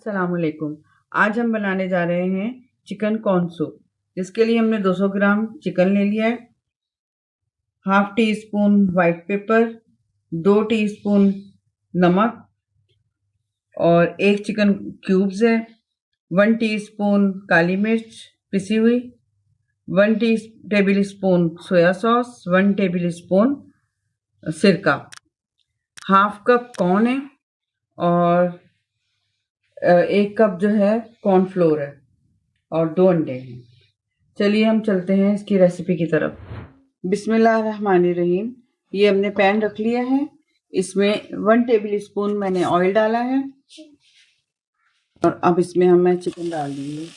अस्सलाम वालेकुम। आज हम बनाने जा रहे हैं चिकन कॉर्न सूप। जिसके लिए हमने 200 ग्राम चिकन ले लिया है, half tea spoon white paper, 2 teaspoon नमक और 1 चिकन क्यूब्स है, 1 टीस्पून काली मिर्च पिसी हुई, 1 table spoon soya sauce, 1 table spoon सिरका, हाफ कप कॉर्न है और 1 कप जो है कॉर्नफ्लोर है और 2 अंडे हैं। चलिए हम चलते हैं इसकी रेसिपी की तरफ। बिस्मिल्लाहिर्रहमानिर्रहीम। ये हमने पैन रख लिया है, इसमें 1 टेबल स्पून मैंने ऑयल डाला है और अब इसमें मैं चिकन डाल दूंगी।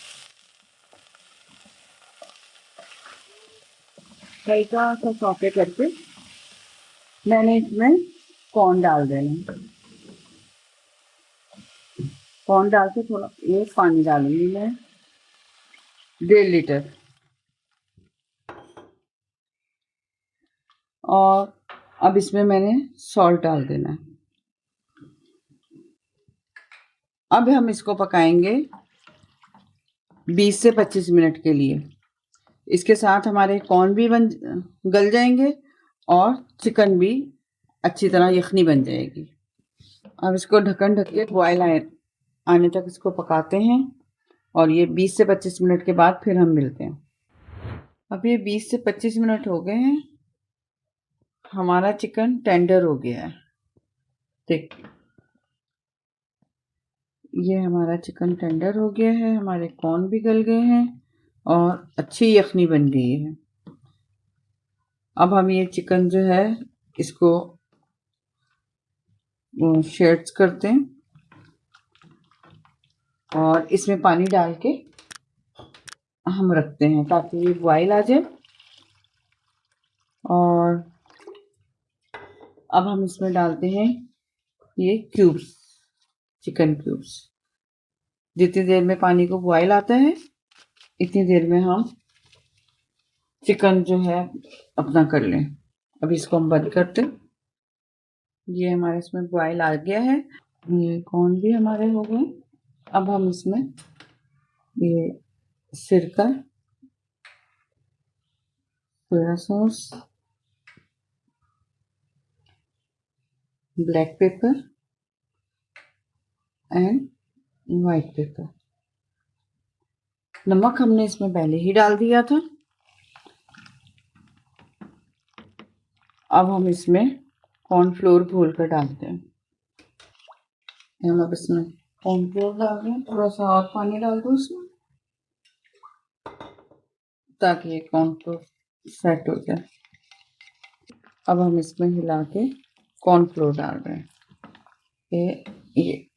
हल्का सा सौटे करके मैंने इसमें कॉर्न डाल देना। कॉर्न डाल के थोड़ा ये पानी डालूंगी मैं 1.5 लीटर और अब इसमें मैंने सॉल्ट डाल देना है। अब हम इसको पकाएंगे 20 से 25 मिनट के लिए। इसके साथ हमारे कॉर्न भी गल जाएंगे और चिकन भी अच्छी तरह यखनी बन जाएगी। अब इसको ढक्कन ढक के बॉयल आने तक इसको पकाते हैं और ये 20 से 25 मिनट के बाद फिर हम मिलते हैं। अब ये 20 से 25 मिनट हो गए हैं, हमारा चिकन टेंडर हो गया है। देख, ये हमारा चिकन टेंडर हो गया है, हमारे कॉर्न भी गल गए हैं और अच्छी यखनी बन गई है। अब हम ये चिकन जो है इसको शेड्स करते हैं और इसमें पानी डाल के हम रखते हैं ताकि ये बॉयल आ जाए। और अब हम इसमें डालते हैं ये क्यूब्स, चिकन क्यूब्स। जितनी देर में पानी को बॉयल आता है इतनी देर में हम चिकन जो है अपना कर लें। अब इसको हम बंद करते हैं। ये हमारे इसमें बॉयल आ गया है, ये कॉर्न भी हमारे हो गए। अब हम इसमें ये सिरका, soya sauce, black pepper and white paper, नमक हमने इसमें पहले ही डाल दिया था। अब हम इसमें कॉर्नफ्लोर घोल कर डालते हैं। हम अब इसमें कॉर्नफ्लोर डाल रहे हैं, थोड़ा सा और पानी डाल दो इसमें ताकि ये कॉर्नफ्लोर सेट हो जाए। अब हम इसमें हिला के कॉर्नफ्लोर डाल रहे हैं। ये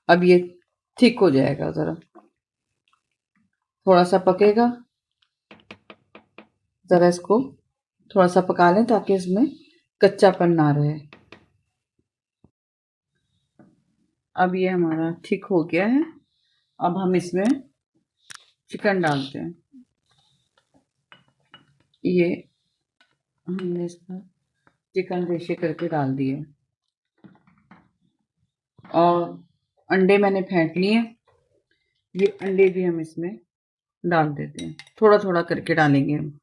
अब ये थिक हो जाएगा, ज़रा थोड़ा सा पकेगा, ज़रा इसको थोड़ा सा पका लें ताकि इसमें कच्चापन ना रहे। अब ये हमारा थिक हो गया है। अब हम इसमें चिकन डालते हैं। ये हमने इसमें चिकन रेशे करके डाल दिए और अंडे मैंने फेंट लिए। ये अंडे भी हम इसमें डाल देते हैं, थोड़ा थोड़ा करके डालेंगे हम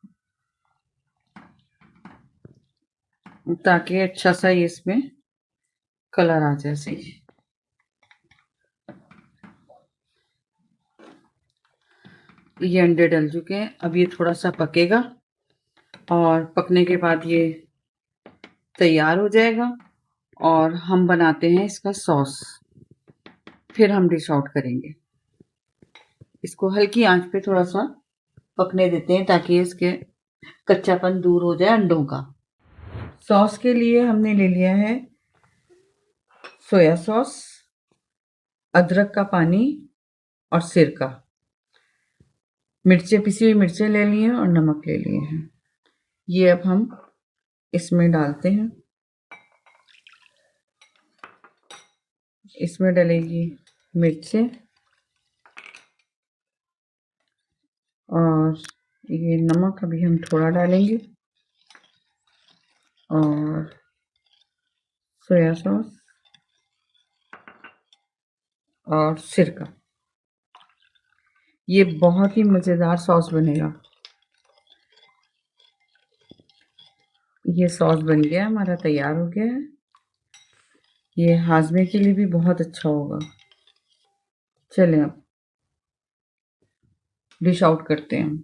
ताकि अच्छा सा ये इसमें कलर आ जाए सही। ये अंडे डल चुके हैं, अब ये थोड़ा सा पकेगा और पकने के बाद ये तैयार हो जाएगा और हम बनाते हैं इसका सॉस। फिर हम डिश आउट करेंगे। इसको हल्की आंच पे थोड़ा सा पकने देते हैं ताकि इसके कच्चापन दूर हो जाए अंडों का। सॉस के लिए हमने ले लिया है सोया सॉस, अदरक का पानी और सिरका, मिर्चें, पिसी हुई मिर्चें ले ली हैं और नमक ले लिए हैं। ये अब हम इसमें डालते हैं। इसमें डलेगी मिर्चें और ये नमक अभी हम थोड़ा डालेंगे और सोया सॉस और सिरका। ये बहुत ही मज़ेदार सॉस बनेगा। ये सॉस बन गया, हमारा तैयार हो गया है। ये हाजमे के लिए भी बहुत अच्छा होगा। चलें अब डिश आउट करते हैं।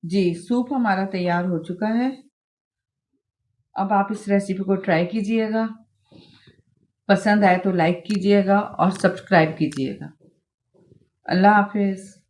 जी, सूप हमारा तैयार हो चुका है। अब आप इस रेसिपी को ट्राई कीजिएगा। पसंद आए तो लाइक कीजिएगा और सब्सक्राइब कीजिएगा। अल्लाह हाफिज़।